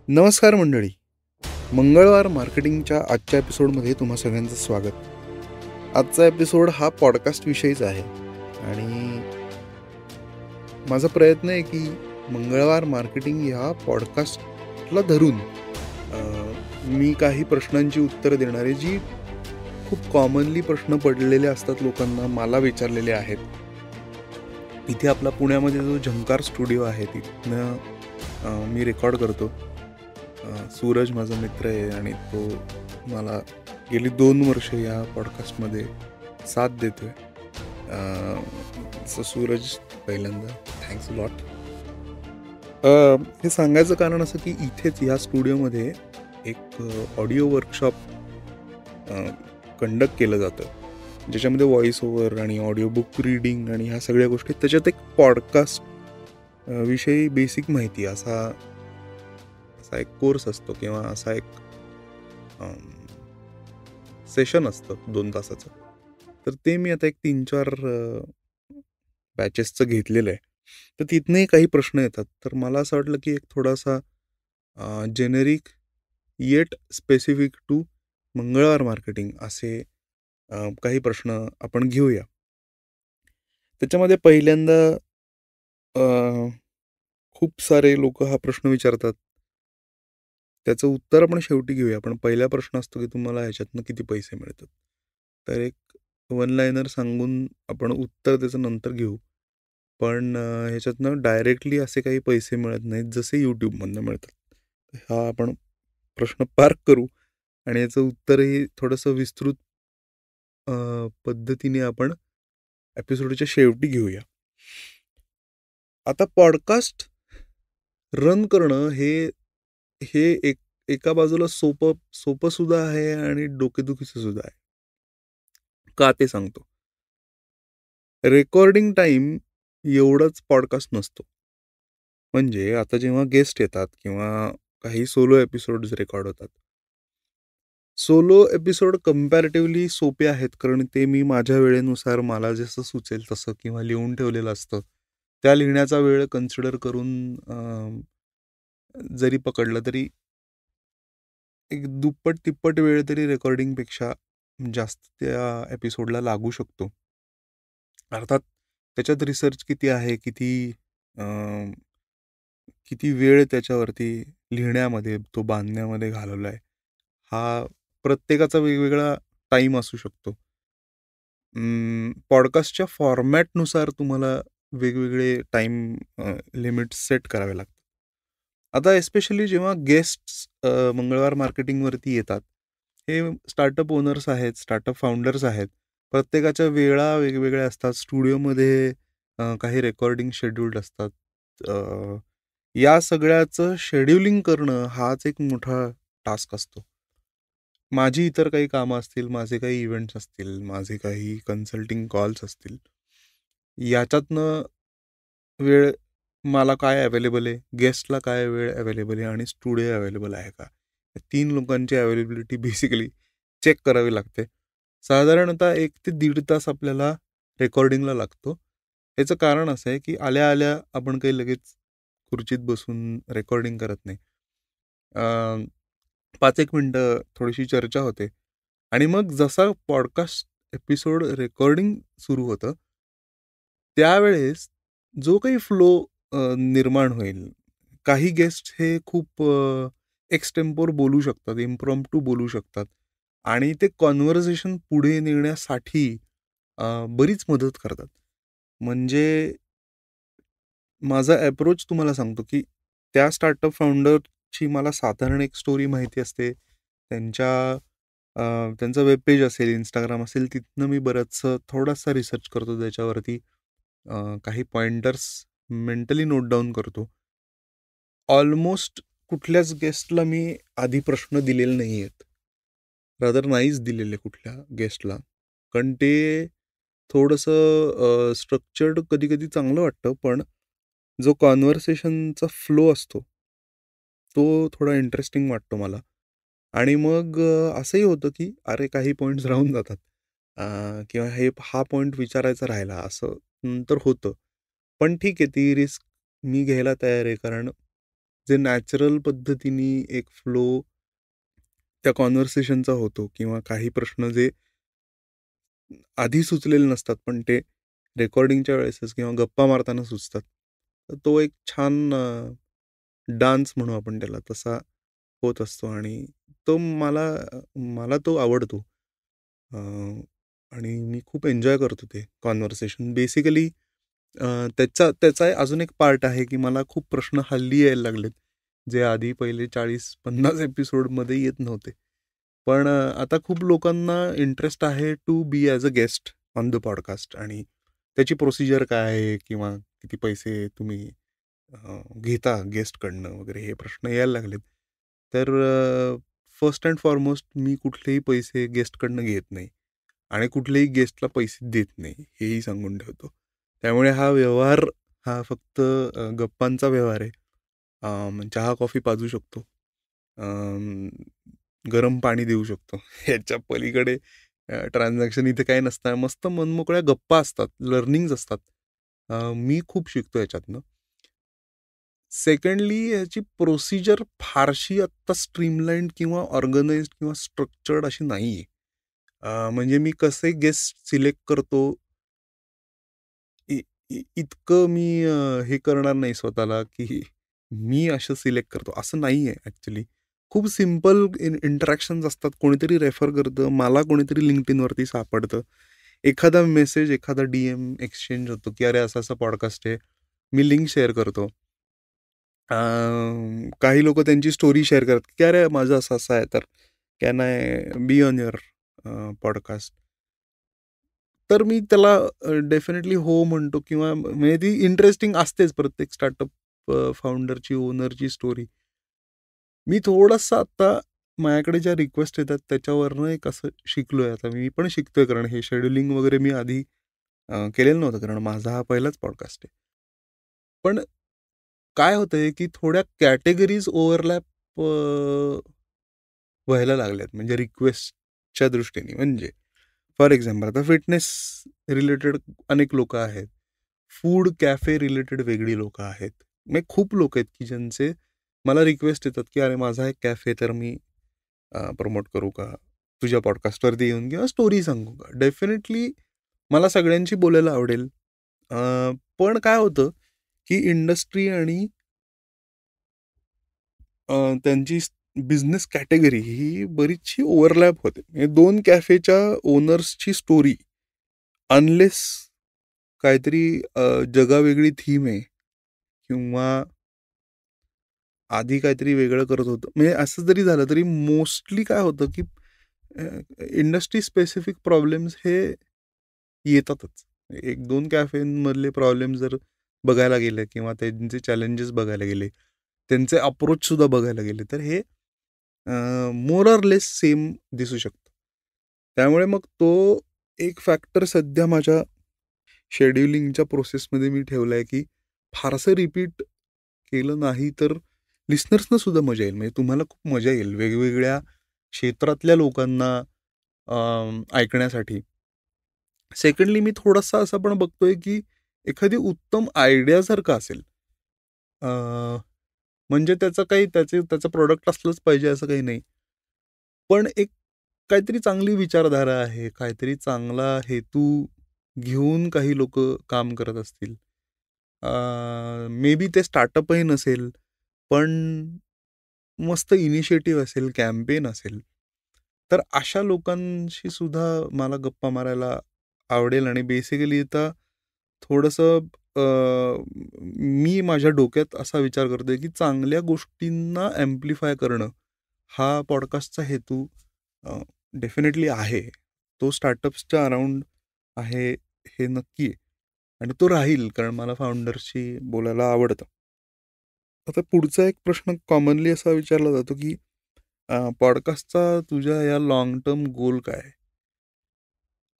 नमस्कार मंडळी. मंगळवार मार्केटिंगच्या आजच्या एपिसोडमध्ये तुम्हा सगळ्यांचं स्वागत. आजचा एपिसोड हा पॉडकास्ट विषयीच आहे आणि माझा प्रयत्न आहे की मंगळवार मार्केटिंग ह्या पॉडकास्टला धरून मी काही प्रश्नांची उत्तरं देणारे जी खूप कॉमनली प्रश्न पडलेले असतात लोकांना, मला विचारलेले आहेत. इथे आपला पुण्यामध्ये जो झंकार स्टुडिओ आहे तिथनं मी रेकॉर्ड करतो. सूरज माझा मित्र आहे आणि तो मला गेली 2 वर्ष या पॉडकास्टमध्ये साथ देतोय. सो सूरज, पहिल्यांदा थँक्स अ लॉट. हे सांगायचं कारण असं की इथेच या स्टुडिओमध्ये एक ऑडिओ वर्कशॉप कंडक्ट केलं जातं, ज्याच्यामध्ये व्हॉइस ओव्हर आणि ऑडिओ बुक रीडिंग आणि ह्या सगळ्या गोष्टी, त्याच्यात एक पॉडकास्ट विषयी बेसिक माहिती असा एक कोर्स असतो किंवा असा एक सेशन असतं 2 तासाचं. तर ते मी आता एक 3-4 बॅचेसचं घेतलेलं आहे. तर तिथनंही काही प्रश्न येतात. तर मला असं वाटलं की एक थोडासा जेनेरिक येट स्पेसिफिक टू मंगळवार मार्केटिंग असे काही प्रश्न आपण घेऊया. त्याच्यामध्ये पहिल्यांदा खूप सारे लोक हा प्रश्न विचारतात. त्याचं उत्तर आपण शेवटी घेऊया. पण पहिला प्रश्न असतो की तुम्हाला ह्याच्यातनं किती पैसे मिळतात. तर एक वन लाइनर सांगून आपण उत्तर त्याचं नंतर घेऊ. पण ह्याच्यातनं डायरेक्टली असे काही पैसे मिळत नाहीत जसे यूट्यूबमधनं मिळतात. हा आपण प्रश्न पार्क करू आणि याचं उत्तरही थोडंसं विस्तृत पद्धतीने आपण एपिसोडच्या शेवटी घेऊया. आता पॉडकास्ट रन करणं हे एका बाजूला सोपं सुद्धा आहे आणि डोकेदुखीचं सुद्धा आहे. का ते सांगतो. रेकॉर्डिंग टाईम एवढाच पॉडकास्ट नसतो. म्हणजे आता जेव्हा गेस्ट येतात किंवा काही सोलो एपिसोड्स रेकॉर्ड होतात. सोलो एपिसोड कंपॅरेटिव्हली सोपे आहेत, कारण ते मी माझ्या वेळेनुसार मला जसं सुचेल तसं किंवा लिहून ठेवलेलं असतं. त्या लिहिण्याचा वेळ कन्सिडर करून जरी पकडलं तरी एक दुप्पट-तिप्पट वेळ तरी रेकॉर्डिंगपेक्षा जास्त त्या एपिसोडला लागू शकतो. अर्थात त्याच्यात रिसर्च किती आहे, किती वेळ त्याच्यावरती लिहिण्यामध्ये, तो बांधण्यामध्ये घालवला आहे, हा प्रत्येकाचा वेगवेगळा टाईम असू शकतो. पॉडकास्टच्या फॉर्मॅटनुसार तुम्हाला वेगवेगळे टाईम लिमिट्स सेट करावे लागतात. आता एस्पेशली जेव्हा गेस्ट्स मंगळवार मार्केटिंगवरती येतात, हे स्टार्टअप ओनर्स आहेत, स्टार्टअप फाउंडर्स आहेत. प्रत्येकाच्या वेळा वेगवेगळ्या असतात. स्टुडिओमध्ये काही रेकॉर्डिंग शेड्यूल्ड असतात. या सगळ्याचं शेड्युलिंग करणं हाच एक मोठा टास्क असतो. माझी इतर काही कामं असतील, माझे काही इव्हेंट्स असतील, माझे काही कन्सल्टिंग कॉल्स असतील. याच्यातनं वेळ मला काय अवेलेबल आहे, गेस्टला काय वेळ अवेलेबल आहे आणि स्टुडिओ अवेलेबल आहे का? या 3 लोकांची अवेलेबिलिटी बेसिकली चेक करावी लागते. साधारणतः 1 ते 1.5 तास आपल्याला रेकॉर्डिंगला लागतो. याचं कारण असं आहे की आल्या-आल्या आपण काही लगेच खुर्चीत बसून रेकॉर्डिंग करत नाही. 5-1 मिनिटं थोडीशी चर्चा होते आणि मग जसा पॉडकास्ट एपिसोड रेकॉर्डिंग सुरू होतं, त्यावेळेस जो काही फ्लो निर्माण होईल. काही गेस्ट हे खूप एक्सटेम्पोर बोलू शकतात, इम्प्रॉम्प्टू बोलू शकतात आणि ते कॉन्व्हर्सेशन पुढे नेण्यासाठी बरीच मदत करतात. म्हणजे माझा अप्रोच तुम्हाला सांगतो, की त्या स्टार्टअप फाउंडरची मला साधारण एक स्टोरी माहिती असते. त्यांचं वेब पेज असेल, Instagram असेल, तिथनं मी बरंचसं थोडासा रिसर्च करतो त्याच्यावरती. काही पॉइंटर्स मेंटली नोट डाऊन करतो. ऑलमोस्ट कुठल्याच गेस्टला मी आधी प्रश्न दिलेले नाही आहेत. रादर नाहीच दिलेले कुठल्या गेस्टला. कारण ते थोडंसं स्ट्रक्चर्ड कधी-कधी चांगलं वाटतं, पण जो कॉन्व्हर्सेशनचा फ्लो असतो, तो थोडा इंटरेस्टिंग वाटतो मला. आणि मग असंही होतं, की अरे काही पॉइंट्स राहून जातात. किंवा हा पॉइंट विचारायचा राहिला, असं नंतर होतं. पण ठीक आहे, ती रिस्क मी घ्यायला तयार आहे, कारण जे नॅचरल पद्धतीने एक फ्लो त्या कॉन्व्हर्सेशनचा होतो किंवा काही प्रश्न जे आधी सुचलेले नसतात, पण ते रेकॉर्डिंगच्या वेळेसच किंवा गप्पा मारताना सुचतात. तर तो एक छान डान्स म्हणू आपण त्याला, तसा होत असतो आणि तो मला मला तो आवडतो. अ, आणि मी खूप एन्जॉय करतो ते कॉन्व्हर्सेशन. बेसिकली त्याचा त्याचा अजून एक पार्ट आहे, की मला खूप प्रश्न हल्ली यायला लागलेत, जे आधी पहिले 40-50 एपिसोडमध्ये येत नव्हते. पण आता खूप लोकांना इंटरेस्ट आहे to be as a guest on the podcast आणि त्याची प्रोसिजर काय आहे किंवा किती पैसे तुम्ही घेता गेस्टकडनं वगैरे हे प्रश्न यायला लागलेत. तर फर्स्ट अँड फॉरमोस्ट मी कुठलेही पैसे गेस्टकडनं घेत नाही आणि कुठल्याही गेस्टला पैसे देत नाही, हेही सांगून ठेवतो. त्यामुळे हा व्यवहार हा फक्त गप्पांचा व्यवहार आहे. चहा, कॉफी पाजू शकतो. गरम पाणी देऊ शकतो. ह्याच्या पलीकडे ट्रान्झॅक्शन इथे काही नसतं. मस्त मनमोकळ्या गप्पा असतात, लर्निंग्ज असतात. मी खूप शिकतो याच्यातनं. सेकंडली ह्याची प्रोसिजर फारशी आत्ता स्ट्रीमलाईन्ड किंवा ऑर्गनाइज्ड किंवा स्ट्रक्चर्ड अशी नाही आहे. म्हणजे मी कसे गेस्ट सिलेक्ट करतो, इ इ इतकं मी हे करणार नाही स्वतःला, की मी असं सिलेक्ट करतो, असं नाही आहे ॲक्चुअली. खूप सिंपल इंटरॅक्शन्स असतात. कोणीतरी रेफर करतं, मला कोणीतरी LinkedInवरती सापडतं. एखादा मेसेज, एखादा DM एक्सचेंज होतो, की "अरे, असा-असा पॉडकास्ट आहे." मी लिंक शेअर करतो. अ, काही लोकं त्यांची स्टोरी शेअर करतात, की "अरे, माझं असं-असं आहे, तर can I be on your podcast?" तर मी त्याला डेफिनेटली हो म्हणतो किंवा म्हणजे ती इंटरेस्टिंग असतेच प्रत्येक स्टार्टअप फाउंडरची, ओनरची स्टोरी. मी थोडंसं आता माझ्याकडे ज्या रिक्वेस्ट येतात त्याच्यावरनं एक असं शिकलोय आता. मी पण शिकतोय कारण हे शेड्यूलिंग वगैरे मी आधी केलेलं नव्हतं कारण माझा हा पहिलाच पॉडकास्ट आहे. पण काय होतंय, की थोड्या कॅटेगरीज ओव्हरलॅप व्हायला लागल्यात म्हणजे रिक्वेस्टच्या दृष्टीने. म्हणजे फॉर एक्झाम्पल आता फिटनेस रिलेटेड अनेक लोकं आहेत. फूड कॅफे रिलेटेड वेगळी लोकं आहेत. म्हणजे खूप लोकं आहेत, की ज्यांचे मला रिक्वेस्ट येतात, की "अरे माझा एक कॅफे तर मी प्रमोट करू का? तुझ्या पॉडकास्टवरती येऊन किंवा स्टोरी सांगू का?" डेफिनेटली मला सगळ्यांशी बोलायला आवडेल. अ, पण काय होतं, की इंडस्ट्री आणि त्यांची बिझनेस कॅटेगरी ही बरीचशी ओव्हरलॅप होते. म्हणजे 2 कॅफेच्या ओनर्सची स्टोरी अनलेस काहीतरी जगावेगळी थीम आहे किंवा आधी काहीतरी वेगळं करत होतं. म्हणजे असं जरी झालं तरी मोस्टली काय होतं, की इंडस्ट्री स्पेसिफिक प्रॉब्लेम्स हे येतातच. 1-2 कॅफेमधले प्रॉब्लेम जर बघायला गेले किंवा त्यांचे चॅलेंजेस बघायला गेले, त्यांचे अप्रोचसुद्धा बघायला गेले, तर हे मोर ऑर लेस सेम दिसू शकतं. त्यामुळे मग तो एक फॅक्टर सध्या माझ्या शेड्यूलिंगच्या प्रोसेसमध्ये मी ठेवलाय, की फारसं रिपीट केलं नाही तर लिसनर्सना सुद्धा मजा येईल. म्हणजे तुम्हाला खूप मजा येईल वेगवेगळ्या क्षेत्रातल्या लोकांना ऐकण्यासाठी. सेकंडली मी थोडासा असं पण बघतोय, की एखादी उत्तम आयडिया जर का असेल, अ, म्हणजे त्याचं प्रॉडक्ट असलंच पाहिजे असं काही नाही. पण एक काहीतरी चांगली विचारधारा आहे, काहीतरी चांगला हेतू घेऊन काही लोकं काम करत असतील. मे बी ते स्टार्टअपही नसेल, पण मस्त इनिशिएटिव्ह असेल, कॅम्पेन असेल. तर अशा लोकांशी सुद्धा मला गप्पा मारायला आवडेल आणि बेसिकली आता थोडंसं मी माझ्या डोक्यात असा विचार करतोय, की चांगल्या गोष्टींना एम्प्लिफाय करणं, हा पॉडकास्टचा हेतू डेफिनेटली आहे. तो स्टार्टअप्सच्या अराउंड आहे, हे नक्की आहे. आणि तो राहील कारण मला फाउंडर्सशी बोलायला आवडतं. आता पुढचा एक प्रश्न कॉमनली असा विचारला जातो, की पॉडकास्टचा तुझ्या या लाँग टर्म गोल काय आहे?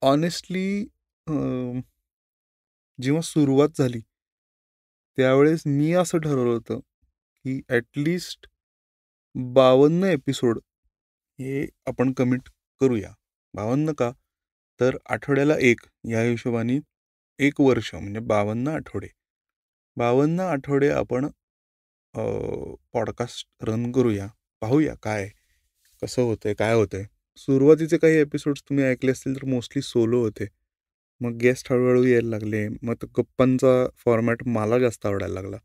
हॉनेस्टली जेव्हा सुरुवात झाली, त्यावेळेस मी असं ठरवलं होतं, की ॲट लीस्ट 52 एपिसोड हे आपण कमिट करूया. 52 का? तर आठवड्याला 1 या हिशोबाने 1 वर्ष म्हणजे 52 आठवडे. 52 आठवडे आपण पॉडकास्ट रन करूया, पाहूया काय कसं होतंय, काय होतंय. सुरुवातीचे काही एपिसोड्स तुम्ही ऐकले असतील तर मोस्टली सोलो होते. मग गेस्ट हळूहळू यायला लागले. मग तो गप्पांचा फॉर्मॅट मला जास्त आवडायला लागला.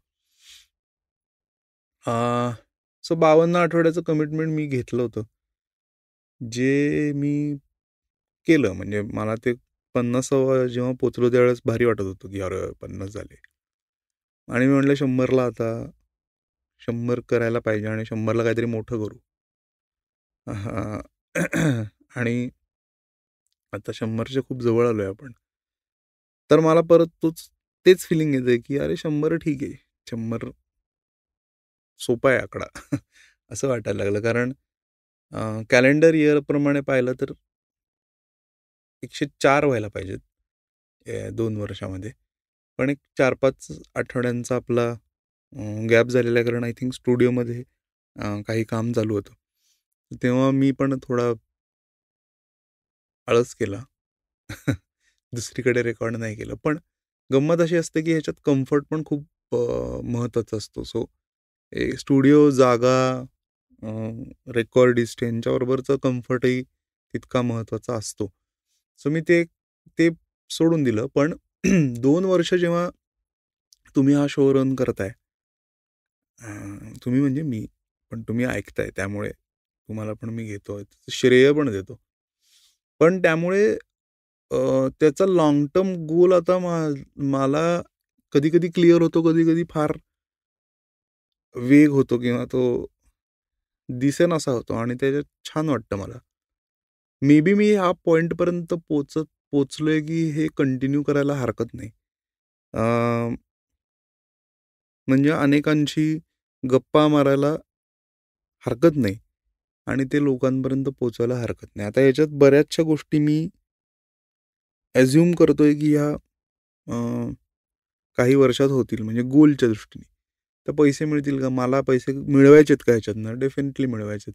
सो 52 आठवड्याचं कमिटमेंट मी घेतलं होतं. जे मी केलं म्हणजे मला ते 50वा जेव्हा पोचलो त्यावेळेस भारी वाटत होतं, की अरे 50 झाले. आणि मी म्हटलं 100ला आता 100 करायला पाहिजे आणि 100ला काहीतरी मोठं करू. हां. आणि आता 100च्या खूप जवळ आलोय आपण. तर मला परत तेच फिलिंग येतंय, की अरे 100 ठीक आहे. 100 सोपा आहे आकडा. असं वाटायला लागलं. कारण कॅलेंडर इयरप्रमाणे पाहिलं तर 104 व्हायला पाहिजेत 2 वर्षामध्ये. पण एक 4-5 आठवड्यांचा आपला गॅप झालेला आहे कारण आय थिंक स्टुडिओमध्ये काही काम चालू होतं. तेव्हा मी पण थोडा आळस केला. दुसरीकडे रेकॉर्ड नाही केलं. पण गंमत अशी असते, की ह्याच्यात कम्फर्ट पण खूप महत्त्वाचा असतो. सो स्टुडिओ, जागा, रेकॉर्डिस्ट यांच्याबरोबरचा कम्फर्टही तितका महत्त्वाचा असतो. सो मी ते ते सोडून दिलं. पण 2 वर्ष जेव्हा तुम्ही हा शो रन करताय, तुम्ही म्हणजे मी, पण तुम्ही ऐकताय त्यामुळे तुम्हाला पण मी घेतोय. त्याचं श्रेय पण देतो. पण त्यामुळे त्याचा लाँग टर्म गोल आता मला कधी-कधी क्लिअर होतो, कधी-कधी फार वेग होतो किंवा तो दिसेनासा होतो आणि त्याच्यात छान वाटतं मला. मे बी मी ह्या पॉइंटपर्यंत पोहोचलोय, की हे कंटिन्यू करायला हरकत नाही. अ, म्हणजे अनेकांशी गप्पा मारायला हरकत नाही आणि ते लोकांपर्यंत पोहोचायला हरकत नाही. आता याच्यात बऱ्याचशा गोष्टी मी अझ्युम करतोय, की ह्या काही वर्षात होतील म्हणजे गोलच्या दृष्टीने. तर पैसे मिळतील का? मला पैसे मिळवायचेत का ह्याच्यातनं? डेफिनेटली मिळवायचेत.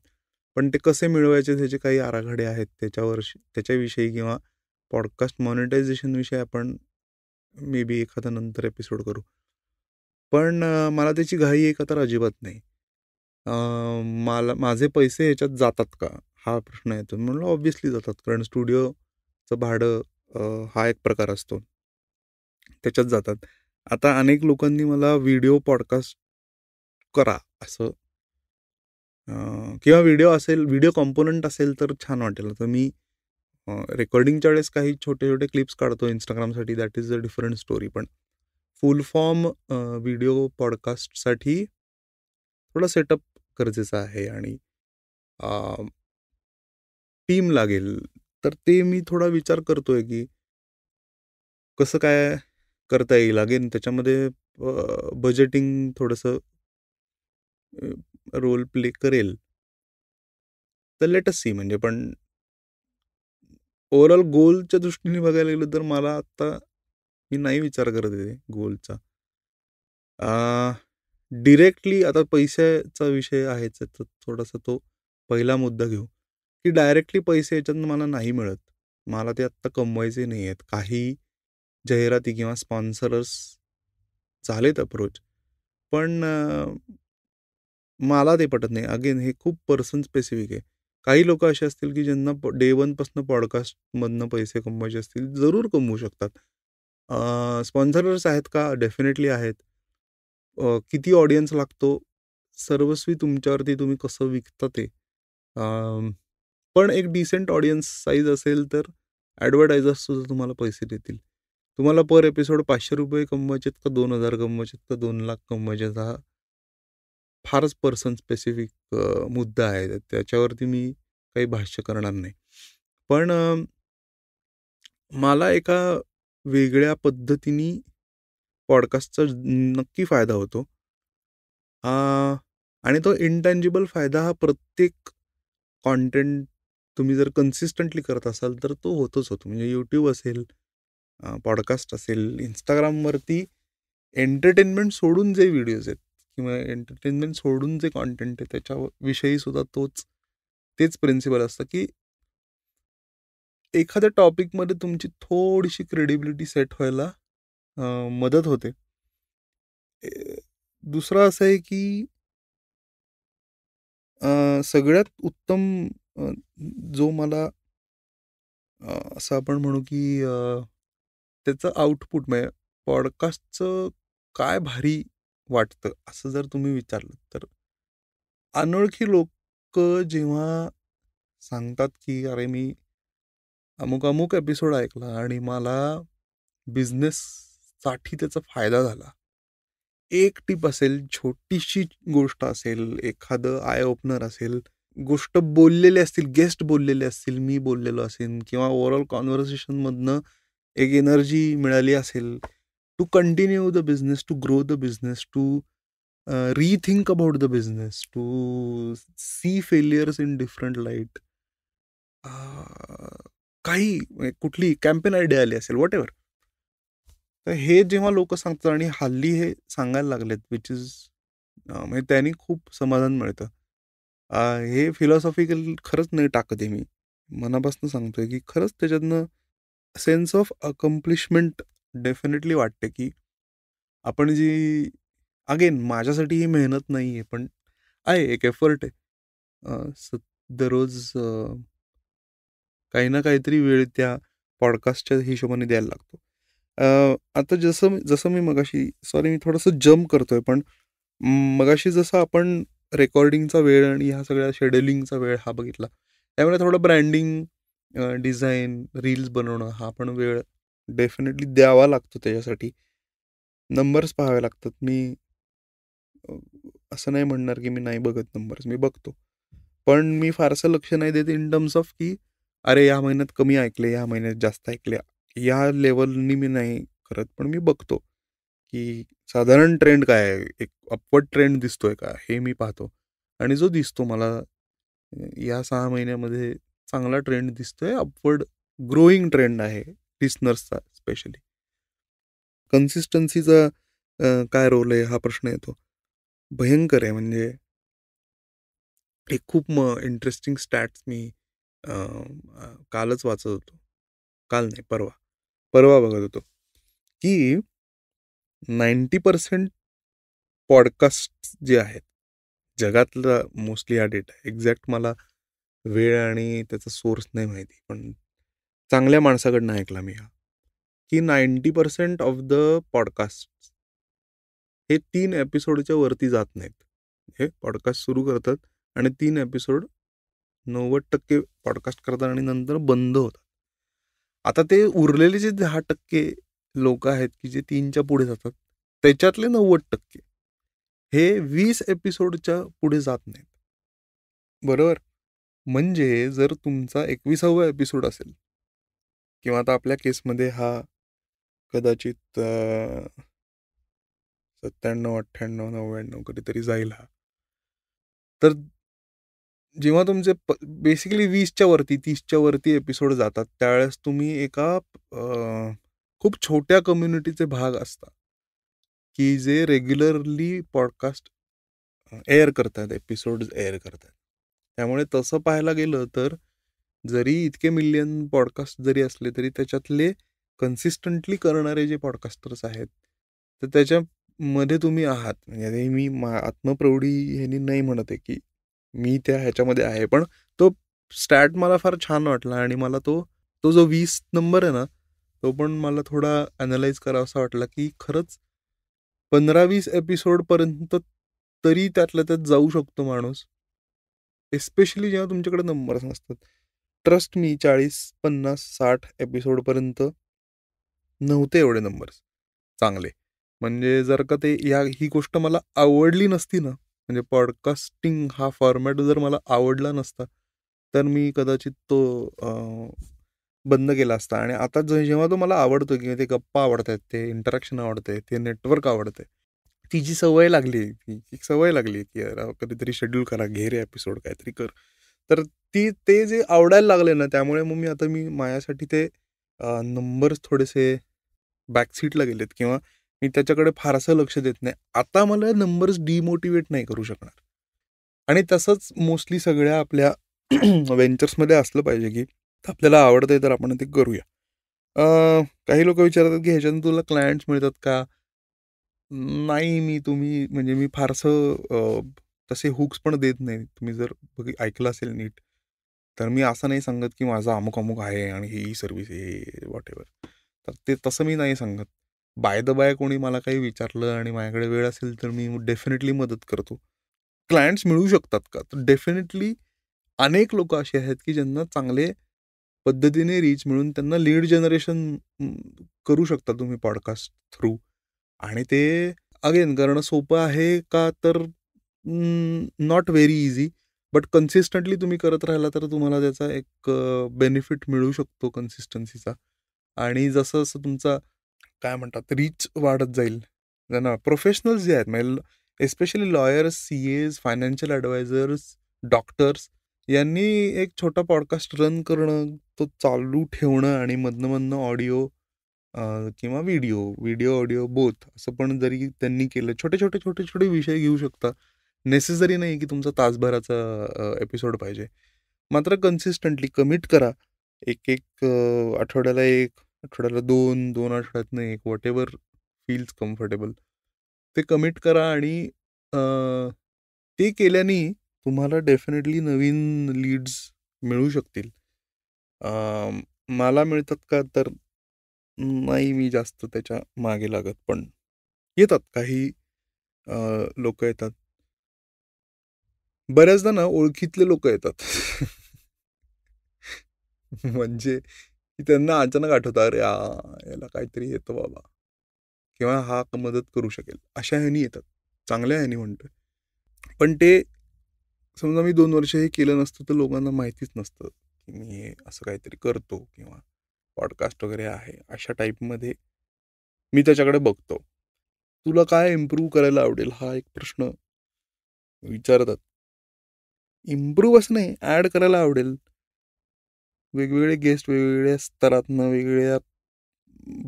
पण ते कसे मिळवायचे ह्याचे काही आराखडे आहेत त्याच्याविषयी किंवा पॉडकास्ट मॉनिटायझेशनविषयी आपण मे बी एखादा नंतर एपिसोड करू. पण मला त्याची घाई आहे का तर अजिबात नाही. अ, माझे पैसे ह्याच्यात जातात का? हा प्रश्न येतो. म्हणलं ऑब्व्हियसली जातात. कारण स्टुडिओचं भाडं हा एक प्रकार असतो. त्याच्यात जातात. आता अनेक लोकांनी मला व्हिडिओ पॉडकास्ट करा असं किंवा व्हिडिओ कॉम्पोनंट असेल तर छान वाटेल. तर मी रेकॉर्डिंगच्या वेळेस काही छोटे-छोटे क्लिप्स काढतो Instagramसाठी that is a different story. पण फुल फॉर्म व्हिडिओ पॉडकास्टसाठी थोडा सेटअप गरजेचा आहे आणि टीम लागेल. तर ते मी थोडा विचार करतोय, की कसं काय करता येईल. अगेन त्याच्यामध्ये बजेटिंग थोडंसं रोल प्ले करेल. तर लेट अस सी म्हणजे पण ओव्हरऑल गोलच्या दृष्टीने बघायला गेलं तर मला आत्ता मी नाही विचार करत आहे गोलचा. डिरेक्टली आता पैशाचा विषय आहेच आहे, तर थोडासा तो पहिला मुद्दा घेऊ, की डायरेक्टली पैसे याच्यातनं मला नाही मिळत. मला ते आत्ता कमवायचे नाही आहेत. काही जाहिराती किंवा स्पॉन्सर्स झालेत अप्रोच. पण मला ते पटत नाही. अगेन हे खूप पर्सन स्पेसिफिक आहे. काही लोकं असे असतील, की ज्यांना डे 1 पासून पॉडकास्टमधनं पैसे कमवायचे असतील, जरूर कमवू शकतात. स्पॉन्सरर्स आहेत का? डेफिनेटली आहेत. किती ऑडियन्स लागतो? सर्वस्वी तुमच्यावरती तुम्ही कसं विकता ते. पण एक डिसेंट ऑडियन्स साइज असेल तर ॲडव्हर्टायझर्स सुद्धा तुम्हाला पैसे देतील. तुम्हाला पर एपिसोड ₹500 कमवायचेत का 2,000 कमवायचेत का 2,00,000 कमवायचेत हा फारच पर्सन स्पेसिफिक मुद्दा आहे. त्याच्यावरती मी काही भाष्य करणार नाही. पण मला एका वेगळ्या पद्धतीने पॉडकास्टचा नक्की फायदा होतो. अ, आणि तो इंटँजिबल फायदा हा प्रत्येक कंटेंट तुम्ही जर कन्सिस्टंटली करत असाल, तर तो होतोच होतो. म्हणजे YouTube असेल, पॉडकास्ट असेल, Instagramवरती एंटरटेनमेंट सोडून जे व्हिडिओज आहेत किंवा एंटरटेनमेंट सोडून जे कंटेंट आहे त्याच्याविषयी सुद्धा तेच प्रिन्सिपल असतं, की एखाद्या टॉपिकमध्ये तुमची थोडीशी क्रेडिबिलिटी सेट व्हायला मदत होते. दुसरं असं आहे की सगळ्यात उत्तम अ, जो मला असं आपण म्हणू की त्याचं आउटपुट म्हणजे पॉडकास्टचं काय भारी वाटतं असं जर तुम्ही विचारलं तर अनोळखी लोक जेव्हा सांगतात की अरे मी अमुक अमुक एपिसोड ऐकला आणि मला बिझनेससाठी त्याचा फायदा झाला. एक टिप असेल, छोटीशी गोष्ट असेल, एखादं आय ओपनर असेल, गोष्ट बोललेले असतील, गेस्ट बोललेले असतील, मी बोललेलो असेन किंवा ओव्हरऑल कन्व्हर्सेशनमधनं एक एनर्जी मिळाली असेल, to continue the business, to grow the business, to rethink about the business, to see failures in different light. काही म्हणजे कुठली कॅम्पेन आयडिया आली असेल, व्हॉटएव्हर. तर हे जेव्हा लोकं सांगतात आणि हल्ली हे सांगायला लागलेत, विच इज म्हणजे त्यांनी खूप समाधान मिळतं. हे फिलॉसॉफिकल खरंच नाही टाकत आहे मी. मनापासून सांगतोय, की खरंच त्याच्यातनं सेन्स ऑफ अकम्प्लिशमेंट डेफिनेटली वाटते, की आपण जी अगेन माझ्यासाठी ही मेहनत नाहीये, पण आहे एक एफर्ट आहे. दररोज काही ना काहीतरी वेळ त्या पॉडकास्टच्या हिशोबाने द्यायला लागतो. आता जसं मी मगाशी सॉरी मी थोडंसं जंप करतोय, पण मगाशी जसं आपण रेकॉर्डिंगचा वेळ आणि ह्या सगळ्या शेड्यूलिंगचा वेळ हा बघितला. त्यामुळे थोडं ब्रँडिंग, डिझाइन, रील्स बनवणं हा पण वेळ डेफिनेटली द्यावा लागतो त्याच्यासाठी. नंबर्स पाहावे लागतात. अ, असं नाही म्हणणार की मी नाही बघत नंबर्स, मी बघतो. पण मी फारसं लक्ष नाही देत इन टर्म्स ऑफ की अरे, या महिन्यात कमी ऐकले, या महिन्यात जास्त ऐकले. या लेव्हलनी मी नाही करत. पण मी बघतो, की साधारण ट्रेंड काय आहे? एक अपवर्ड ट्रेंड दिसतोय का? हे मी पाहतो. आणि जो दिसतो मला या 6 महिन्यामध्ये चांगला ट्रेंड दिसतोय. अपवर्ड ग्रोइंग ट्रेंड आहे लिसनर्सचा स्पेशली. कन्सिस्टन्सीचा काय रोल आहे हा प्रश्न येतो. भयंकर आहे म्हणजे एक खूप इंटरेस्टिंग स्टॅट्स मी कालच वाचत होतो. काल नाही, परवा. परवा बघत होतो, की 90% पॉडकास्ट जे आहेत, जगातला मोस्टली हा डेटा आहे. एक्झॅक्ट मला वेळ आणि त्याचा सोर्स नाही माहिती, पण चांगल्या माणसाकडनं ऐकला मी हा, की 90% ऑफ द पॉडकास्ट हे 3 एपिसोडच्या वरती जात नाहीत. हे पॉडकास्ट सुरू करतात आणि 3 एपिसोड 90% पॉडकास्ट करतात आणि नंतर बंद होतात. आता ते उरलेले जे 10% लोकं आहेत, की जे 3च्या पुढे जातात, त्याच्यातले 90% हे 20 एपिसोडच्या पुढे जात नाहीत. बरोबर? म्हणजे जर तुमचा 21वा एपिसोड असेल किंवा आता आपल्या केसमध्ये हा कदाचित 97, 98, 99 कधीतरी जाईल हा. तर जेव्हा तुमचे बेसिकली 20च्या वरती, 30च्या वरती एपिसोड जातात, त्यावेळेस तुम्ही एका खूप छोट्या कम्युनिटीचे भाग असता, की जे रेग्युलरली पॉडकास्ट एअर करतात, एपिसोड्स एअर करतात. त्यामुळे तसं पाहायला गेलं तर जरी इतके मिलियन पॉडकास्ट जरी असले, तरी त्याच्यातले कन्सिस्टंटली करणारे जे पॉडकास्टर्स आहेत, तर त्याच्यामध्ये तुम्ही आहात. म्हणजे मी आत्मप्रौढी ह्यानी नाही म्हणत आहे, की मी त्या ह्याच्यामध्ये आहे. पण तो स्टॅट मला फार छान वाटला आणि मला तो जो 20 नंबर आहे ना, तो पण मला थोडा अॅनलाईज करावासा वाटला, की खरंच 15-20 एपिसोडपर्यंत तरी त्यातल्या त्यात जाऊ शकतो माणूस. एस्पेशली जेव्हा तुमच्याकडे नंबर्स नसतात. ट्रस्ट मी 40, 50, 60 एपिसोडपर्यंत नव्हते एवढे नंबर्स चांगले. म्हणजे जर का ही गोष्ट मला आवडली नसती ना, म्हणजे पॉडकास्टिंग हा फॉर्मॅट जर मला आवडला नसता, तर मी कदाचित तो बंद केला असता. आणि आता जेव्हा तो मला आवडतो किंवा ते गप्पा आवडतायत, ते इंटरॅक्शन आवडतंय, ते नेटवर्क आवडतंय. ती जी सवय लागली, ती एक सवय लागली, की यार कधीतरी शेड्यूल करा, घे रे एपिसोड काहीतरी कर. तर ते जे आवडायला लागले ना, त्यामुळे मग मी माझ्यासाठी ते नंबर्स थोडेसे बॅकसीटला गेलेत किंवा मी त्याच्याकडे फारसं लक्ष देत नाही. आता मला नंबर्स डिमोटिवेट नाही करू शकणार. आणि तसंच मोस्टली सगळ्या आपल्या व्हेंचर्समध्ये असलं पाहिजे, की आपल्याला आवडतंय तर आपण ते करूया. काही लोकं विचारतात, की ह्याच्यातून तुला क्लायंट्स मिळतात का? नाही, म्हणजे मी फारसं तसे हुक्स पण देत नाही. तुम्ही जर ऐकलं असेल नीट, तर मी असं नाही सांगत, की माझा अमुक-अमुक आहे आणि ही सर्व्हिस आहे व्हॉटएव्हर. तर ते तसं मी नाही सांगत. बाय द बाय कोणी मला काही विचारलं आणि माझ्याकडे वेळ असेल, तर मी डेफिनेटली मदत करतो. क्लायंट्स मिळू शकतात का? तर डेफिनेटली अनेक लोकं अशी आहेत, की ज्यांना चांगले पद्धतीने रीच मिळून त्यांना लीड जनरेशन करू शकता तुम्ही पॉडकास्ट थ्रू आणि ते अगेन करणं सोपं आहे का? तर not very easy. But consistently तुम्ही करत राहिला तर तुम्हाला त्याचा एक बेनिफिट मिळू शकतो कन्सिस्टन्सीचा आणि जसं-जसं तुमचा काय म्हणतात रीच वाढत जाईल. ना प्रोफेशनल्स जे आहेत म्हणजे especially lawyers, CAs, financial advisors, doctors यांनी एक छोटा पॉडकास्ट रन करणं, तो चालू ठेवणं आणि मधनं-मधनं ऑडिओ किंवा व्हिडिओ, ऑडिओ बोथ असं पण जरी त्यांनी केलं, छोटे-छोटे, छोटे-छोटे विषय घेऊ शकता. नेसेसरी नाही की तुमचा तासभराचा एपिसोड पाहिजे. मात्र कन्सिस्टंटली कमिट करा. एक-एक आठवड्याला 1, आठवड्याला 2, 2 आठवड्यातनं 1 व्हॉटएव्हर फील्स कम्फर्टेबल. ते कमिट करा आणि अ, ते केल्याने तुम्हाला डेफिनेटली नवीन लीड्स मिळू शकतील. अ, मला मिळतात का? तर नाही मी जास्त त्याच्या मागे लागत. पण येतात काही लोकं येतात. बऱ्याचदा ना ओळखीतले लोकं येतात. म्हणजे की त्यांना अचानक आठवतं, "अरे याला काहीतरी येतं बाबा किंवा हा मदत करू शकेल." अशा ह्यानी येतात. चांगल्या ह्यानी म्हणतोय. पण ते समजा मी 2 वर्ष हे केलं नसतं, तर लोकांना माहितीच नसतं, की मी हे असं काहीतरी करतो किंवा पॉडकास्ट वगैरे आहे. अशा टाईपमध्ये मी त्याच्याकडे बघतो. तुला काय इम्प्रूव्ह करायला आवडेल? हा एक प्रश्न विचारतात. इम्प्रूव्ह असं नाही, ॲड करायला आवडेल. वेगवेगळे गेस्ट वेगवेगळ्या स्तरातनं, वेगवेगळ्या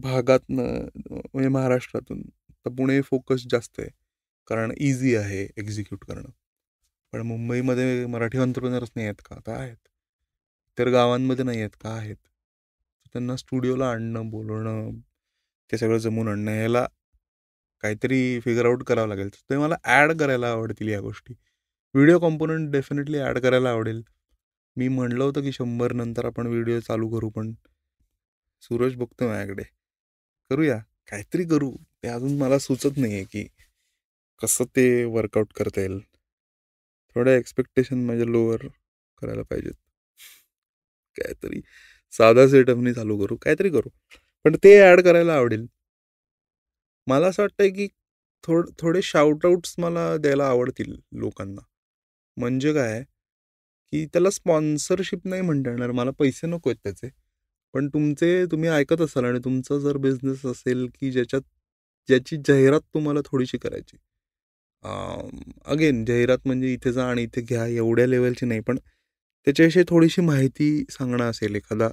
भागातनं म्हणजे महाराष्ट्रातून. तर पुणे फोकस जास्त आहे. कारण ईझी आहे एक्झिक्यूट करणं. पण मुंबईमध्ये मराठी एंटरप्रेन्योर्स नाही आहेत का? तर आहेत. इतर गावांमध्ये नाही आहेत का? आहेत. त्यांना स्टुडिओला आणणं, बोलवणं, ते सगळं जमवून आणणं ह्याला काहीतरी फिगर आउट करावं लागेल. ते मला ॲड करायला आवडतील या गोष्टी. व्हिडिओ कॉम्पोनंट डेफिनेटली ॲड करायला आवडेल. मी म्हणलं होतं की 100 नंतर आपण व्हिडिओ चालू करू, पण सूरज बघतोय माझ्याकडे. करूया, काहीतरी करू. ते अजून मला सुचत नाहीये की कसं ते वर्कआउट करता येईल. थोड्या एक्स्पेक्टेशन माझ्या लोअर करायला पाहिजेत. काहीतरी साधा सेटअपनी चालू करू, काहीतरी करू. पण ते ॲड करायला आवडेल. मला असं वाटतंय की थोडे शाउट आउट्स मला द्यायला आवडतील लोकांना. म्हणजे काय, की त्याला स्पॉन्सरशिप नाही म्हणता येणार. मला पैसे नको आहेत त्याचे. पण तुम्ही ऐकत असाल आणि तुमचा जर बिझनेस असेल, की ज्याची जाहिरात तुम्हाला थोडीशी करायची. अगेन जाहिरात म्हणजे इथे जा आणि इथे घ्या एवढ्या लेव्हलची नाही. पण त्याच्याविषयी थोडीशी माहिती सांगणं असेल, एखादा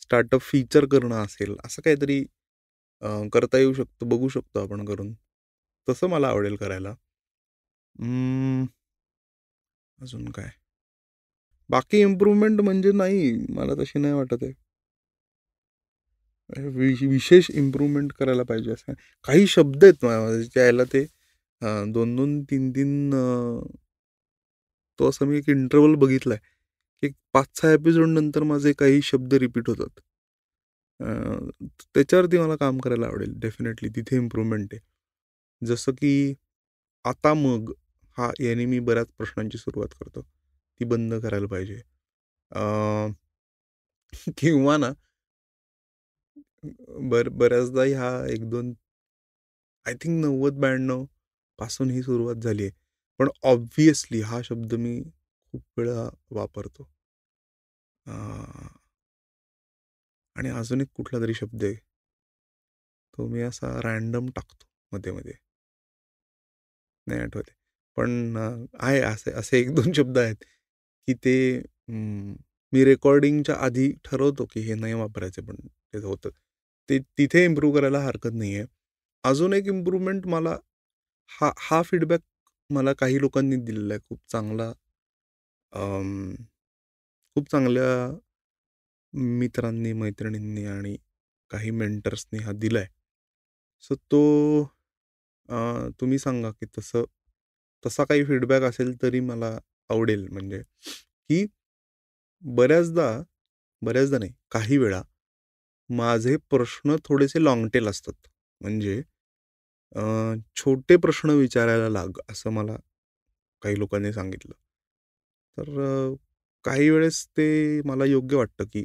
स्टार्टअप फीचर करणं असेल, असं काहीतरी करता येऊ शकतं, बघू शकतो आपण करून. तसं मला आवडेल करायला. अं, अजून काय? बाकी इम्प्रूव्हमेंट म्हणजे नाही, मला तशी नाही वाटत आहे. विशेष इम्प्रूव्हमेंट करायला पाहिजे असं. काही शब्द आहेत माझ्यामध्ये त्याला ते 2-2, 3-3 तो असं मी एक इंटरव्हल बघितलाय, की 5-6 एपिसोड नंतर माझे काही शब्द रिपीट होतात. अ, त्याच्यावरती मला काम करायला आवडेल डेफिनेटली. तिथे इम्प्रूव्हमेंट आहे. जसं की आता मग याने मी बऱ्याच प्रश्नांची सुरुवात करतो. ती बंद करायला पाहिजे. अ, किंवा ना बऱ्याचदा ह्या 1-2 आय थिंक 90-92 पासून ही सुरुवात झाली आहे. पण ऑब्व्हियसली हा शब्द मी खूप वेळा वापरतो. अ, आणि अजून एक कुठलातरी शब्द आहे. तो मी असा रँडम टाकतो मध्ये-मध्ये. नाही आठवत आहे. पण आहे असे असे 1-2 शब्द आहेत, की ते मी रेकॉर्डिंगच्या आधी ठरवतो, की हे नाही वापरायचे पण ते होतं. ते तिथे इम्प्रूव्ह करायला हरकत नाहीये. अजून एक इम्प्रूव्हमेंट मला हा फीडबॅक मला काही लोकांनी दिलेला आहे. अं, खूप चांगल्या मित्रांनी, मैत्रिणींनी आणि काही मेंटर्सनी हा दिलाय. सो तो तुम्ही सांगा की तसा काही फीडबॅक असेल तरी मला आवडेल. म्हणजे की बऱ्याचदा बऱ्याचदा नाही, काही वेळा माझे प्रश्न थोडेसे लाँग टेल असतात. म्हणजे अ, छोटे प्रश्न विचारायला लाग, असं मला काही लोकांनी सांगितलं. तर काही वेळेस ते मला योग्य वाटतं, की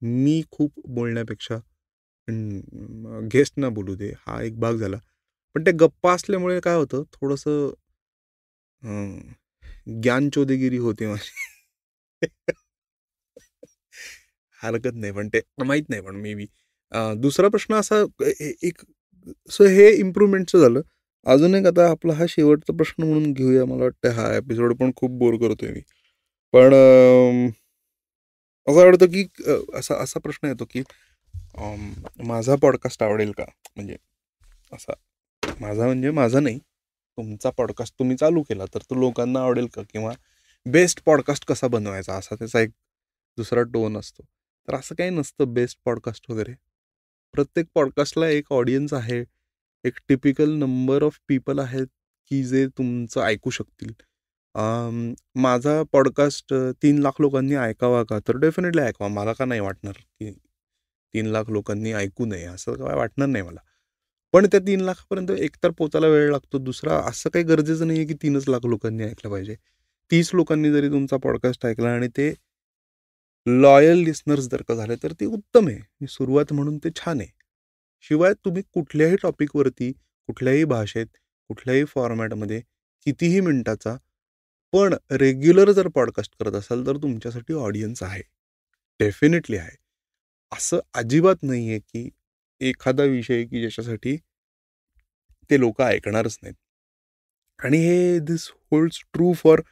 मी खूप बोलण्यापेक्षा गेस्टना बोलू दे, हा एक भाग झाला. पण त्या गप्पा असल्यामुळे काय होतं, थोडंसं ज्ञानचोदेगिरी होते माझी. हरकत नाही, पण ते माहीत नाही, पण मे बी दुसरा प्रश्न असा एक सो हे इम्प्रूव्हमेंटचं झालं. अजून एक आता आपला हा शेवटचा प्रश्न म्हणून घेऊया. मला वाटतं हा एपिसोड पण खूप बोर करतोय मी. पण असं आवडतं की असा असा प्रश्न येतो की माझा पॉडकास्ट आवडेल का? म्हणजे असा म्हणजे माझा नाही, तुमचा पॉडकास्ट तुम्ही चालू केला तर तो लोकांना आवडेल का? किंवा बेस्ट पॉडकास्ट कसा बनवायचा, असा त्याचा एक दुसरा टोन असतो. तर असं काही नसतं बेस्ट पॉडकास्ट वगैरे. प्रत्येक पॉडकास्टला एक ऑडियन्स आहे. एक टिपिकल नंबर ऑफ पीपल आहेत, की जे तुमचं ऐकू शकतील. माझा पॉडकास्ट 3,00,000 लोकांनी ऐकावा का? तर डेफिनेटली ऐकावा. मला का नाही वाटणार, की 3,00,000 लोकांनी ऐकू नये, असं काय वाटणार नाही मला. पण त्या 3,00,000 पर्यंत एकतर पोहोचायला वेळ लागतो. दुसरा असं काही गरजेचं नाहीये, की 3च लाख लोकांनी ऐकलं पाहिजे. 30 लोकांनी जरी तुमचा पॉडकास्ट ऐकला आणि ते लॉयल लिसनर्स जर का झाले, तर ते उत्तम आहे. ही सुरुवात म्हणून ते छान आहे. शिवाय तुम्ही कुठल्याही टॉपिकवरती, कुठल्याही भाषेत, कुठल्याही फॉर्मॅटमध्ये, कितीही मिनिटाचा, पण रेग्युलर जर पॉडकास्ट करत असाल, तर तुमच्यासाठी ऑडियन्स आहे. डेफिनेटली आहे. असं अजिबात नाहीये, की एखादा विषय की ज्याच्यासाठी ते लोकं ऐकणारच नाहीत. आणि हे this holds true for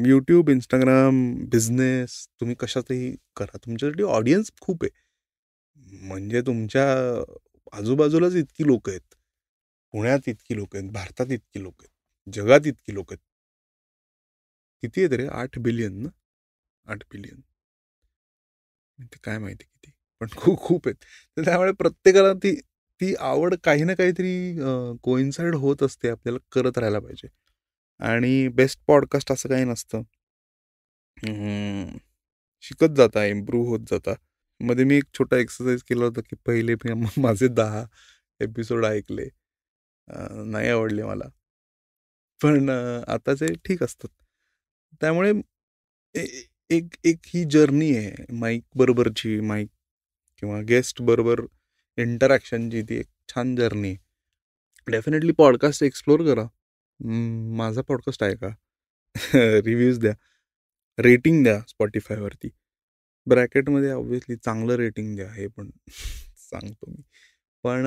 YouTube, Instagram, business, तुम्ही कशातही करा. तुमच्यासाठी ऑडियन्स खूप आहे. म्हणजे तुमच्या आजूबाजूलाच इतकी लोकं आहेत. पुण्यात इतकी लोकं आहेत, भारतात इतकी लोकं आहेत, जगात इतकी लोकं आहेत. किती आहेत रे? 8 बिलियन ना? 8 बिलियन. ते काय माहिती किती? पण खूप खूप आहेत. तर त्यामुळे प्रत्येकाला ती ती आवड काही ना काहीतरी कोइन्साईड होत असते. आपल्याला करत राहायला पाहिजे. आणि बेस्ट पॉडकास्ट असं काही नसतं. शिकत जाता, इम्प्रूव्ह होत जाता. मध्ये मी एक छोटा एक्सरसाइज केला होता, की पहिले मी माझे 10 एपिसोड ऐकले. नाही आवडले मला. पण आताचे ठीक असतात. त्यामुळे ए एक एक ही जर्नी आहे माईक बरोबरची, माईक किंवा गेस्ट बरोबर इंटरॅक्शनची, ती एक छान जर्नी आहे. डेफिनेटली पॉडकास्ट एक्सप्लोर करा. माझा पॉडकास्ट आहे का? रिव्ह्यूज द्या. रेटिंग द्या Spotifyवरती. ब्रॅकेटमध्ये ऑब्व्हियसली चांगलं रेटिंग द्या, हे पण सांगतो मी. पण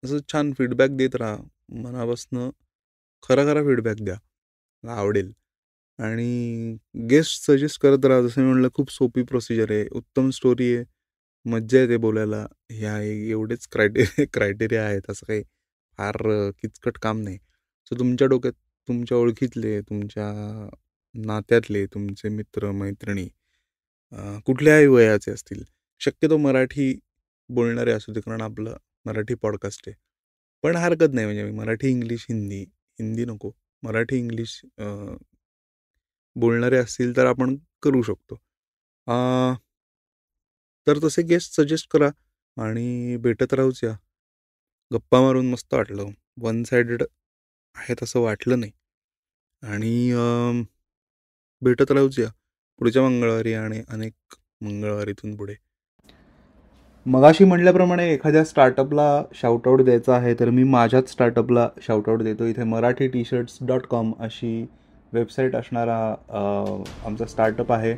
असं छान फीडबॅक देत राहा. मनापासनं खरा फीडबॅक द्या. मला आवडेल. आणि गेस्ट सजेस्ट करत राहा. जसं मी म्हटलं, खूप सोपी प्रोसिजर आहे. उत्तम स्टोरी आहे. मज्जा येते बोलायला. ह्या एवढेच क्रायटेरिया आहेत. असं काही फार किचकट काम नाही. सो तुमच्या डोक्यात तुमच्या ओळखीतले, तुमच्या नात्यातले, तुमचे मित्र-मैत्रिणी कुठल्याही वयाचे असतील, शक्यतो मराठी बोलणारे असू दे, कारण आपलं मराठी पॉडकास्ट आहे. पण हरकत नाही, म्हणजे मराठी, इंग्लिश, हिंदी, हिंदी नको, मराठी, इंग्लिश बोलणारे असतील तर आपण करू शकतो. तर तसे गेस्ट सजेस्ट करा आणि भेटत राहूच या. गप्पा मारून मस्त वाटलं. वन साइडेड आहे तसं वाटलं नाही. आणि भेटत राहूच या पुढच्या मंगळवारी आणि अनेक मंगळवारीतून पुढे. मगाशी म्हटल्याप्रमाणे एखाद्या स्टार्टअपला शाउटआउट द्यायचा आहे, तर मी माझ्याच स्टार्टअपला शाउटआउट देतो. इथे marathitshirts.com अशी वेबसाईट असणारा आमचा स्टार्टअप आहे.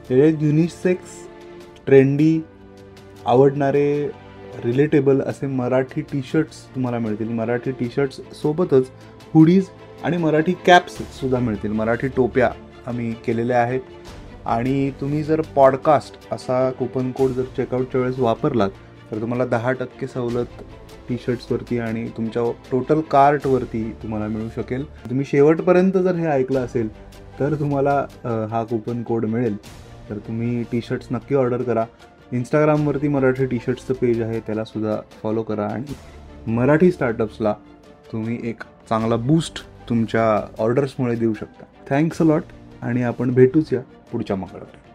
हे युनिसेक्स, ट्रेंडी, आवडणारे, रिलेटेबल असे मराठी टी शर्ट्स तुम्हाला मिळतील. मराठी टी शर्ट्स सोबतच हुडीज आणि मराठी कॅप्ससुद्धा मिळतील. मराठी टोप्या आम्ही केलेल्या आहेत. आणि तुम्ही जर पॉडकास्ट असा कुपन कोड जर चेकआउटच्या वेळेस वापरलात, तर तुम्हाला 10% सवलत टी शर्ट्सवरती आणि तुमच्या टोटल कार्टवरती तुम्हाला मिळू शकेल. तुम्ही शेवटपर्यंत जर हे ऐकलं असेल तर तुम्हाला हा कुपन कोड मिळेल. तर तुम्ही टी शर्ट्स नक्की ऑर्डर करा. इंस्टाग्रामवरती मराठी टी शर्ट्सचं पेज आहे, त्यालासुद्धा फॉलो करा. आणि मराठी स्टार्टअप्सला तुम्ही एक चांगला बूस्ट तुमच्या ऑर्डर्समुळे देऊ शकता. थँक्स अ लॉट आणि आपण भेटूच या पुढच्या मंगळवारी.